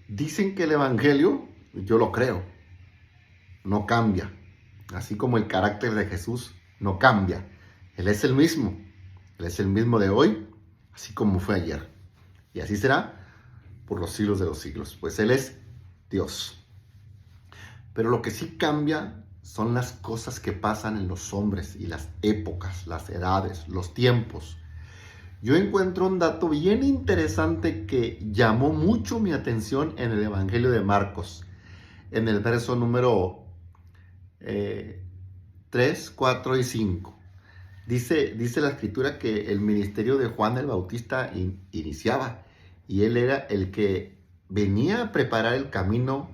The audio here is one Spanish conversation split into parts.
Dicen que el Evangelio, yo lo creo, no cambia. Así como el carácter de Jesús no cambia. Él es el mismo. Él es el mismo de hoy, así como fue ayer. Y así será por los siglos de los siglos. Pues Él es Dios. Pero lo que sí cambia son las cosas que pasan en los hombres y las épocas, las edades, los tiempos. Yo encuentro un dato bien interesante que llamó mucho mi atención en el Evangelio de Marcos, en el verso número 3, 4 y 5. Dice la escritura que el ministerio de Juan el Bautista iniciaba y él era el que venía a preparar el camino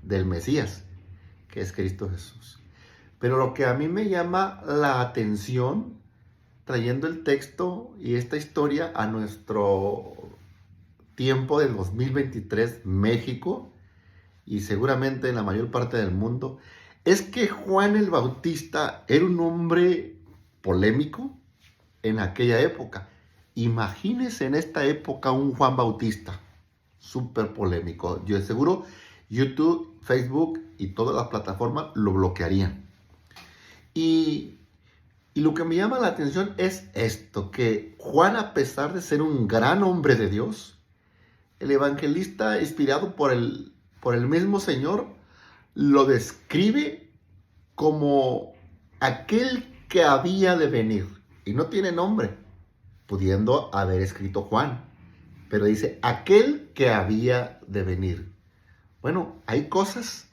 del Mesías, que es Cristo Jesús. Pero lo que a mí me llama la atención, trayendo el texto y esta historia a nuestro tiempo del 2023, México, y seguramente en la mayor parte del mundo, es que Juan el Bautista era un hombre polémico en aquella época. Imagínense en esta época un Juan Bautista, súper polémico. Yo seguro YouTube, Facebook y todas las plataformas lo bloquearían. Y lo que me llama la atención es esto, que Juan, a pesar de ser un gran hombre de Dios, el evangelista inspirado por el mismo Señor, lo describe como aquel que había de venir. Y no tiene nombre, pudiendo haber escrito Juan. Pero dice, aquel que había de venir. Bueno, hay cosas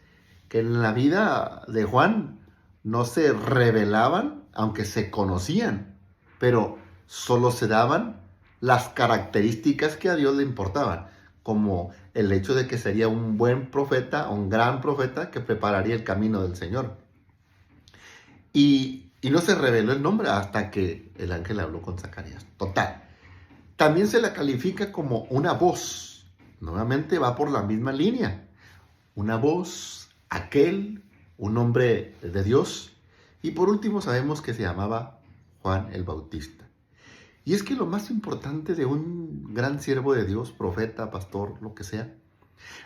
que en la vida de Juan no se revelaban, aunque se conocían, pero solo se daban las características que a Dios le importaban, como el hecho de que sería un buen profeta, un gran profeta que prepararía el camino del Señor. Y no se reveló el nombre hasta que el ángel habló con Zacarías. Total. También se la califica como una voz. Nuevamente va por la misma línea. Una voz, aquel, un hombre de Dios. Y por último sabemos que se llamaba Juan el Bautista. Y es que lo más importante de un gran siervo de Dios, profeta, pastor, lo que sea,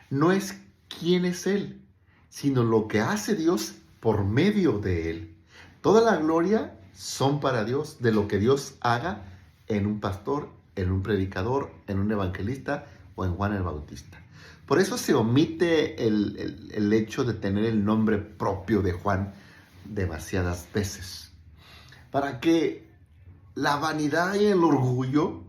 no es quién es él, sino lo que hace Dios por medio de él. Toda la gloria son para Dios, de lo que Dios haga en un pastor, en un predicador, en un evangelista o en Juan el Bautista. Por eso se omite el hecho de tener el nombre propio de Juan demasiadas veces. Para que la vanidad y el orgullo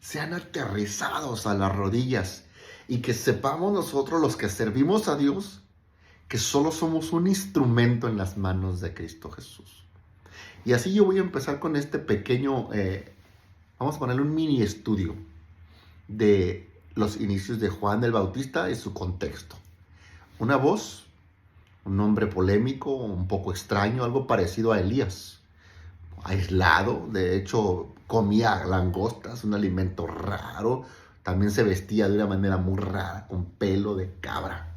sean aterrizados a las rodillas y que sepamos nosotros, los que servimos a Dios, que solo somos un instrumento en las manos de Cristo Jesús. Y así yo voy a empezar con este pequeño, vamos a ponerle un mini estudio de los inicios de Juan el Bautista y su contexto. Una voz, un hombre polémico, un poco extraño, algo parecido a Elías, aislado, de hecho comía langostas, un alimento raro, también se vestía de una manera muy rara, con pelo de cabra.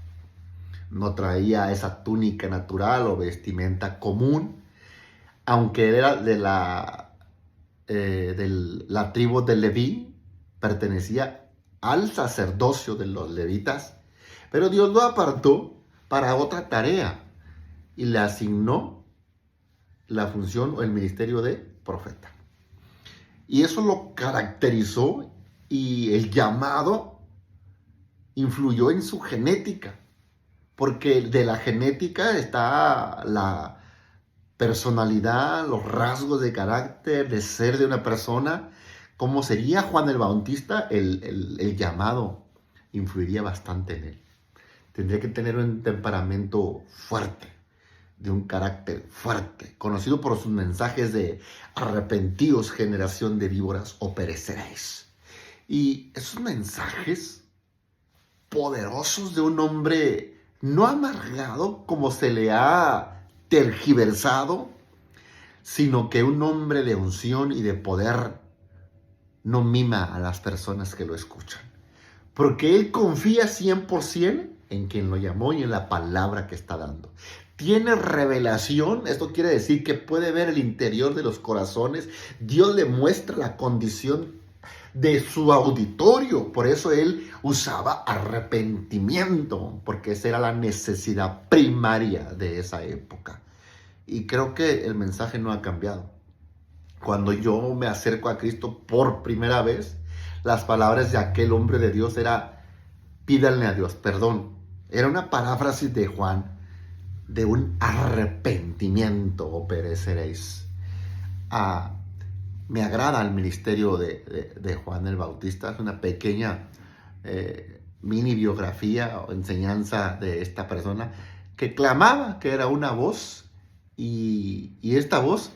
No traía esa túnica natural o vestimenta común, aunque era de la tribu de Leví, pertenecía al sacerdocio de los levitas, pero Dios lo apartó para otra tarea y le asignó la función o el ministerio de profeta. Y eso lo caracterizó y el llamado influyó en su genética, porque de la genética está la personalidad, los rasgos de carácter, de ser de una persona. Como sería Juan el Bautista, el llamado influiría bastante en él. Tendría que tener un temperamento fuerte, de un carácter fuerte, conocido por sus mensajes de arrepentíos, generación de víboras, o pereceréis. Y esos mensajes poderosos de un hombre no amargado como se le ha tergiversado, sino que un hombre de unción y de poder no mima a las personas que lo escuchan, porque él confía 100% en quien lo llamó y en la palabra que está dando. Tiene revelación, esto quiere decir que puede ver el interior de los corazones. Dios le muestra la condición de su auditorio. Por eso él usaba arrepentimiento, porque esa era la necesidad primaria de esa época. Y creo que el mensaje no ha cambiado. Cuando yo me acerco a Cristo por primera vez, las palabras de aquel hombre de Dios era: pídanle a Dios perdón. Era una paráfrasis de Juan, de un arrepentimiento o pereceréis. Me agrada el ministerio de Juan el Bautista. Es una pequeña mini biografía o enseñanza de esta persona que clamaba que era una voz, y esta voz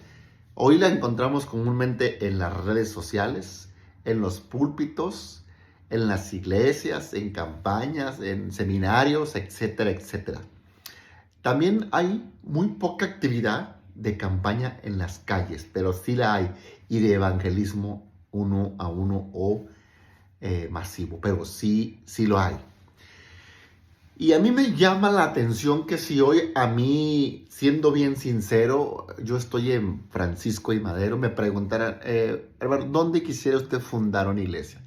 hoy la encontramos comúnmente en las redes sociales, en los púlpitos, en las iglesias, en campañas, en seminarios, etcétera, etcétera. También hay muy poca actividad de campaña en las calles, pero sí la hay, y de evangelismo uno a uno o masivo, pero sí lo hay. Y a mí me llama la atención que si hoy a mí, siendo bien sincero, yo estoy en Francisco y Madero, me preguntaran, hermano, ¿dónde quisiera usted fundar una iglesia?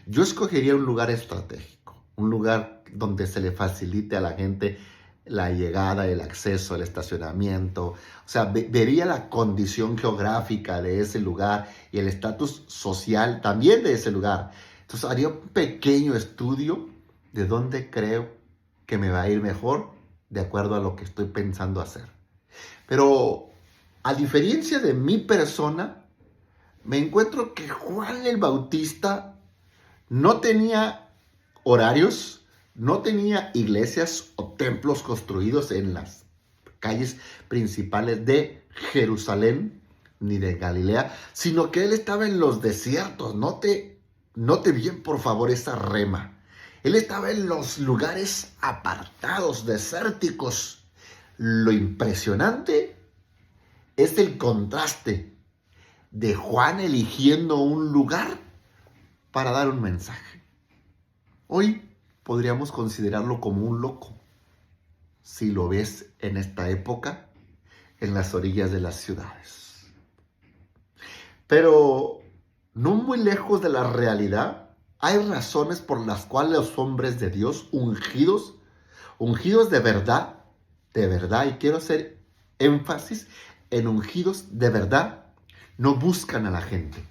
Yo escogería un lugar estratégico, un lugar donde se le facilite a la gente la llegada, el acceso, el estacionamiento. O sea, vería la condición geográfica de ese lugar y el estatus social también de ese lugar. Entonces haría un pequeño estudio de dónde creo que me va a ir mejor de acuerdo a lo que estoy pensando hacer. Pero a diferencia de mi persona, me encuentro que Juan el Bautista no tenía horarios, no tenía iglesias o templos construidos en las calles principales de Jerusalén ni de Galilea, sino que él estaba en los desiertos. Note bien, por favor, esa rema. Él estaba en los lugares apartados, desérticos. Lo impresionante es el contraste de Juan eligiendo un lugar para dar un mensaje. Hoy podríamos considerarlo como un loco, si lo ves en esta época, en las orillas de las ciudades. Pero no muy lejos de la realidad, hay razones por las cuales los hombres de Dios ungidos de verdad, y quiero hacer énfasis en ungidos de verdad, no buscan a la gente.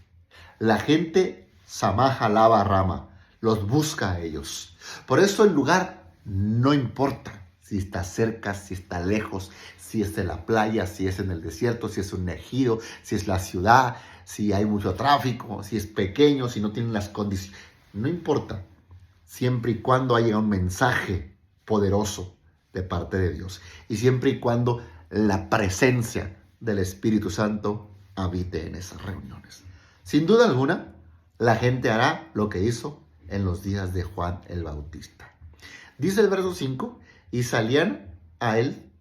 La gente, Samaja Lava Rama, los busca a ellos. Por eso el lugar no importa si está cerca, si está lejos, si es en la playa, si es en el desierto, si es un ejido, si es la ciudad, si hay mucho tráfico, si es pequeño, si no tienen las condiciones. No importa, siempre y cuando haya un mensaje poderoso de parte de Dios y siempre y cuando la presencia del Espíritu Santo habite en esas reuniones. Sin duda alguna, la gente hará lo que hizo en los días de Juan el Bautista. Dice el verso 5, y salían a él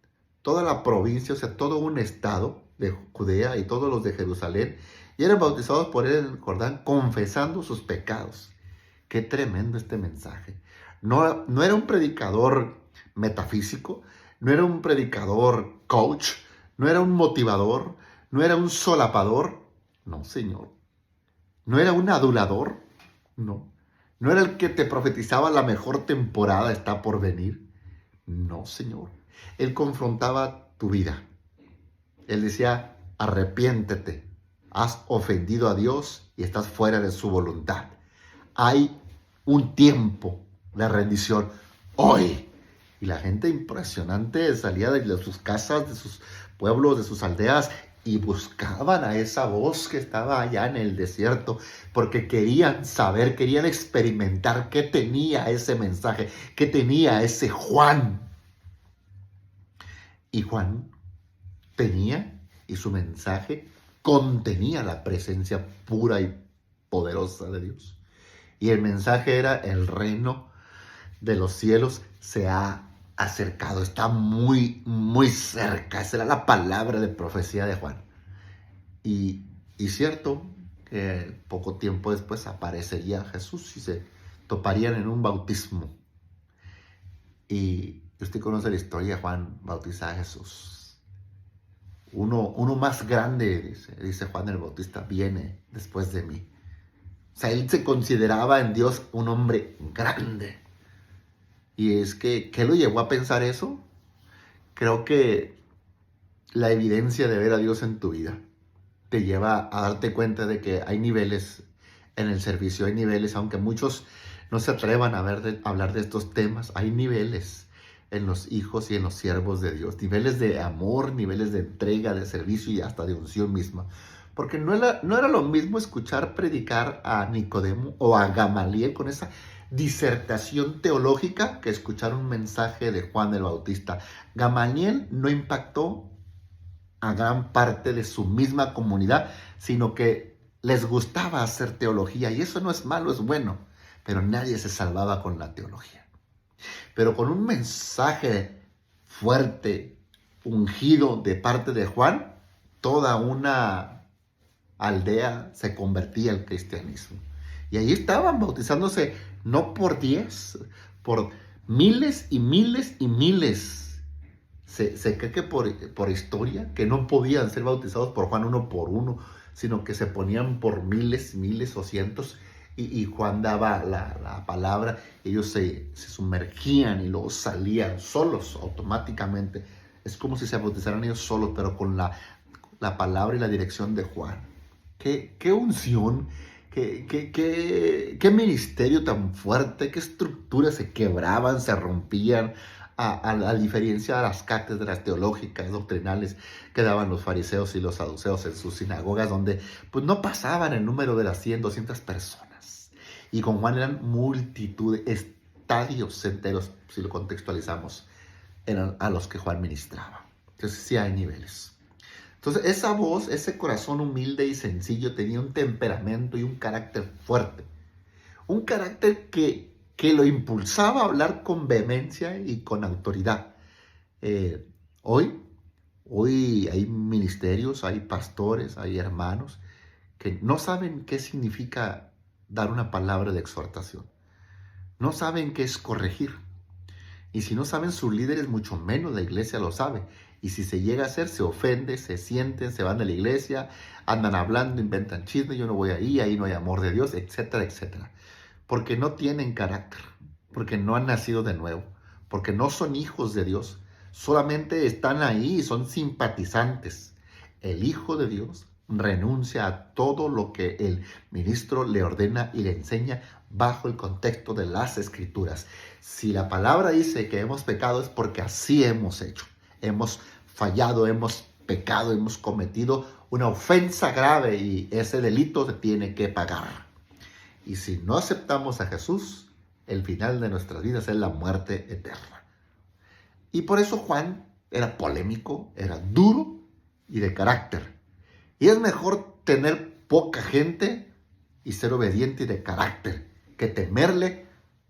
toda la provincia, o sea, todo un estado de Judea y todos los de Jerusalén, y eran bautizados por él en el Jordán, confesando sus pecados. Qué tremendo este mensaje. No era un predicador metafísico, no era un predicador coach, no era un motivador, no era un solapador. No, Señor. No era un adulador. No. No era el que te profetizaba la mejor temporada está por venir. No, Señor. Él confrontaba tu vida. Él decía, arrepiéntete. Has ofendido a Dios y estás fuera de su voluntad. Hay un tiempo de rendición hoy. Y la gente impresionante salía de sus casas, de sus pueblos, de sus aldeas, y buscaban a esa voz que estaba allá en el desierto, porque querían saber, querían experimentar qué tenía ese mensaje, qué tenía ese Juan. Y Juan tenía, y su mensaje contenía la presencia pura y poderosa de Dios. Y el mensaje era: el reino de los cielos se ha acercado, está muy, muy cerca. Esa era la palabra de profecía de Juan. Y cierto que poco tiempo después aparecería Jesús y se toparían en un bautismo. Y usted conoce la historia de Juan bautizar a Jesús. Uno más grande, dice Juan el Bautista, viene después de mí. O sea, él se consideraba en Dios un hombre grande. Y es que, ¿qué lo llevó a pensar eso? Creo que la evidencia de ver a Dios en tu vida te lleva a darte cuenta de que hay niveles en el servicio, hay niveles, aunque muchos no se atrevan a hablar de estos temas, hay niveles en los hijos y en los siervos de Dios, niveles de amor, niveles de entrega, de servicio y hasta de unción misma. Porque no era lo mismo escuchar predicar a Nicodemo o a Gamaliel con esa disertación teológica que escuchar un mensaje de Juan el Bautista. Gamaliel no impactó a gran parte de su misma comunidad, sino que les gustaba hacer teología, y eso no es malo, es bueno, pero nadie se salvaba con la teología. Pero con un mensaje fuerte, ungido de parte de Juan, toda una aldea se convertía al cristianismo. Y ahí estaban bautizándose no por 10, por miles y miles y miles. Se cree que por historia, que no podían ser bautizados por Juan uno por uno, sino que se ponían por miles, miles o cientos, y Juan daba la palabra, ellos se sumergían y luego salían solos automáticamente. Es como si se bautizaran ellos solos, pero con la palabra y la dirección de Juan. Qué unción, qué ministerio tan fuerte, qué estructuras se quebraban, se rompían, a diferencia de las cátedras teológicas, doctrinales que daban los fariseos y los saduceos en sus sinagogas, donde pues no pasaban el número de las 100, 200 personas. Y con Juan eran multitud, estadios enteros, si lo contextualizamos, eran a los que Juan ministraba. Entonces sí hay niveles. Entonces esa voz, ese corazón humilde y sencillo tenía un temperamento y un carácter fuerte. Un carácter que lo impulsaba a hablar con vehemencia y con autoridad. Hoy hay ministerios, hay pastores, hay hermanos que no saben qué significa dar una palabra de exhortación. No saben qué es corregir. Y si no saben sus líderes, mucho menos la iglesia lo sabe. Y si se llega a hacer, se ofende, se sienten, se van de la iglesia, andan hablando, inventan chisme, yo no voy ahí no hay amor de Dios, etcétera, etcétera. Porque no tienen carácter, porque no han nacido de nuevo, porque no son hijos de Dios, solamente están ahí y son simpatizantes. El Hijo de Dios renuncia a todo lo que el ministro le ordena y le enseña bajo el contexto de las Escrituras. Si la palabra dice que hemos pecado es porque así hemos hecho. Hemos fallado, hemos pecado, hemos cometido una ofensa grave y ese delito se tiene que pagar. Y si no aceptamos a Jesús, el final de nuestras vidas es la muerte eterna. Y por eso Juan era polémico, era duro y de carácter. Y es mejor tener poca gente y ser obediente y de carácter que temerle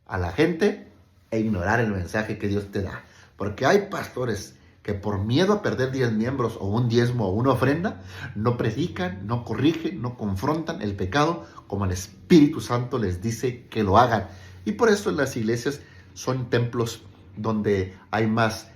a la gente e ignorar el mensaje que Dios te da. Porque hay pastores que por miedo a perder 10 miembros o un diezmo o una ofrenda, no predican, no corrigen, no confrontan el pecado como el Espíritu Santo les dice que lo hagan. Y por eso las iglesias son templos donde hay más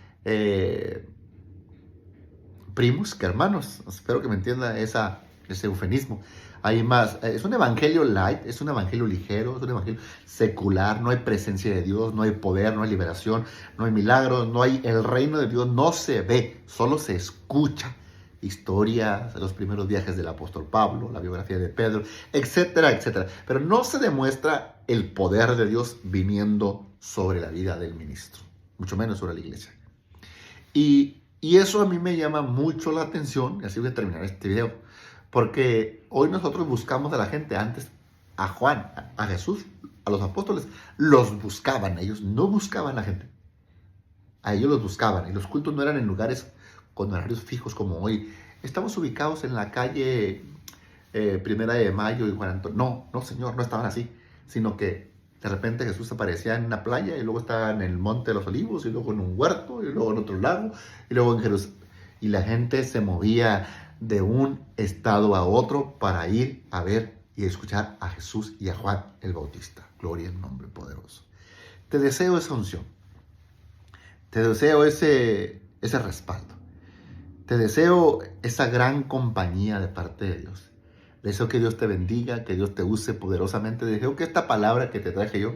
primos que hermanos. Espero que me entienda ese eufemismo. Hay más, es un evangelio light, es un evangelio ligero, es un evangelio secular, no hay presencia de Dios, no hay poder, no hay liberación, no hay milagros, el reino de Dios no se ve, solo se escucha. Historias de los primeros viajes del apóstol Pablo, la biografía de Pedro, etcétera, etcétera. Pero no se demuestra el poder de Dios viniendo sobre la vida del ministro, mucho menos sobre la iglesia. Y eso a mí me llama mucho la atención, y así voy a terminar este video, porque hoy nosotros buscamos a la gente, antes a Juan, a Jesús, a los apóstoles, los buscaban, ellos no buscaban a la gente, a ellos los buscaban, y los cultos no eran en lugares con horarios fijos como hoy. Estamos ubicados en la calle 1 de Mayo y Juan Antonio. No, señor, no estaban así, sino que de repente Jesús aparecía en una playa y luego estaba en el Monte de los Olivos y luego en un huerto y luego en otro lago y luego en Jerusalén. Y la gente se movía de un estado a otro para ir a ver y escuchar a Jesús y a Juan el Bautista. Gloria al nombre poderoso. Te deseo esa unción. Te deseo ese respaldo. Te deseo esa gran compañía de parte de Dios. Deseo que Dios te bendiga, que Dios te use poderosamente. Deseo que esta palabra que te traje yo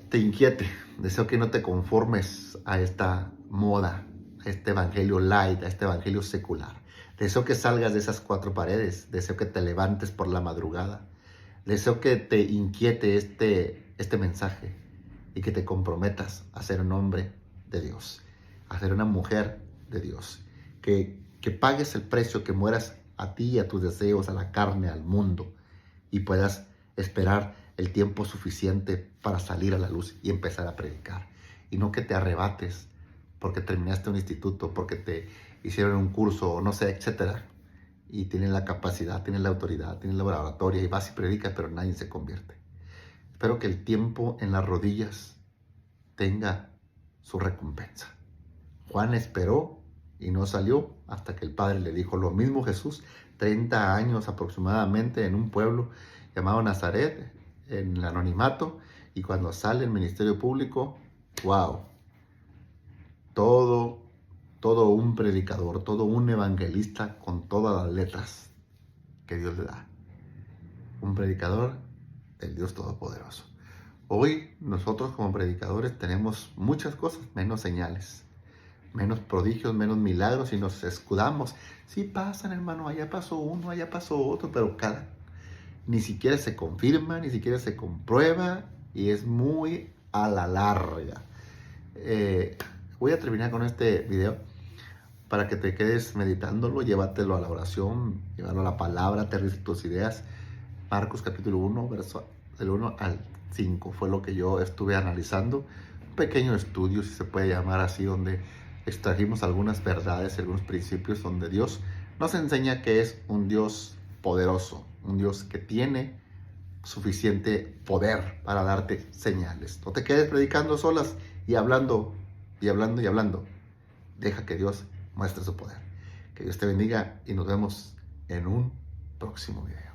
te inquiete. Deseo que no te conformes a esta moda, a este evangelio light, a este evangelio secular. Deseo que salgas de esas cuatro paredes. Deseo que te levantes por la madrugada. Deseo que te inquiete este mensaje y que te comprometas a ser un hombre de Dios, a ser una mujer de Dios. Que pagues el precio, que mueras a ti, a tus deseos, a la carne, al mundo, y puedas esperar el tiempo suficiente para salir a la luz y empezar a predicar. Y no que te arrebates porque terminaste un instituto, porque te hicieron un curso, no sé, etcétera, y tienes la capacidad, tienes la autoridad, tienes la oratoria y vas y predicas, pero nadie se convierte. Espero que el tiempo en las rodillas tenga su recompensa. Juan esperó y no salió hasta que el Padre le dijo. Lo mismo Jesús, 30 años aproximadamente en un pueblo llamado Nazaret, en el anonimato, y cuando sale el ministerio público, wow, todo un predicador, todo un evangelista con todas las letras que Dios le da. Un predicador del Dios Todopoderoso. Hoy nosotros como predicadores tenemos muchas cosas, menos señales, menos prodigios, menos milagros, y nos escudamos. Sí pasan, hermano, allá pasó uno, allá pasó otro, pero ni siquiera se confirma, ni siquiera se comprueba, y es muy a la larga. Voy a terminar con este video para que te quedes meditándolo, llévatelo a la oración, llévalo a la palabra, aterriza tus ideas. Marcos capítulo 1, verso del 1 al 5 fue lo que yo estuve analizando. Un pequeño estudio, si se puede llamar así, donde extrajimos algunas verdades, algunos principios, donde Dios nos enseña que es un Dios poderoso, un Dios que tiene suficiente poder para darte señales. No te quedes predicando solas y hablando y hablando y hablando. Deja que Dios muestre su poder. Que Dios te bendiga y nos vemos en un próximo video.